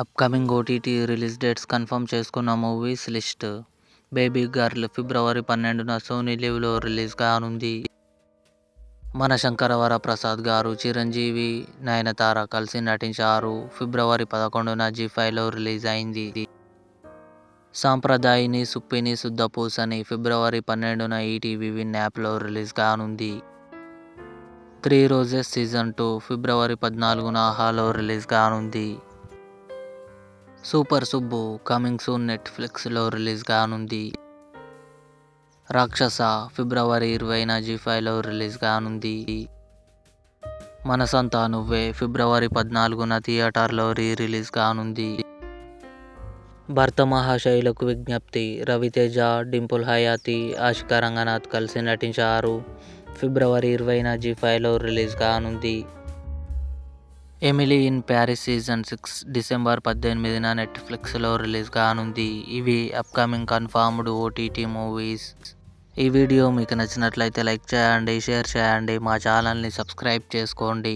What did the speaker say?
Upcoming OTT release dates confirm చేసుకున్న movies list. Baby girl ఫిబ్రవరి 12న Sony లివ్లో release కానుంది. మన శంకర వరప్రసాద్ గారు, చిరంజీవి, నయనతార కలిసి నటించారు. ఫిబ్రవరి 11న జీ5లో రిలీజ్ అయింది. సాంప్రదాయిని సుప్పిని శుద్ధపూసని ఫిబ్రవరి 12న ఈటీవీ విన్ యాప్లో రిలీజ్ కానుంది. 3 రోజెస్ సీజన్ 2 ఫిబ్రవరి 14న ఆహాలో రిలీజ్ కానుంది. సూపర్ సుబ్బు కమింగ్ సూన్ నెట్ఫ్లిక్స్లో రిలీజ్ కానుంది. రాక్షస ఫిబ్రవరి 20న జీ5లో రిలీజ్ కానుంది. మనసంతా నువ్వే ఫిబ్రవరి 14న థియేటర్లో రిలీజ్ కానుంది. భర్త మహాశయులకు విజ్ఞప్తి రవితేజ, డింపుల్ హయాతి, ఆషికా రంగనాథ్ కలిసి నటించారు. ఫిబ్రవరి 20న జీ5లో రిలీజ్ కానుంది. Emily in Paris season 6 December 18న నెట్ఫ్లిక్స్లో రిలీజ్ కానుంది. ఇవి అప్కమింగ్ కన్ఫర్మ్డ్ ఓటీటీ మూవీస్. ఈ వీడియో మీకు నచ్చినట్లయితే లైక్ చేయండి, షేర్ చేయండి, మా ఛానల్ని సబ్స్క్రైబ్ చేసుకోండి.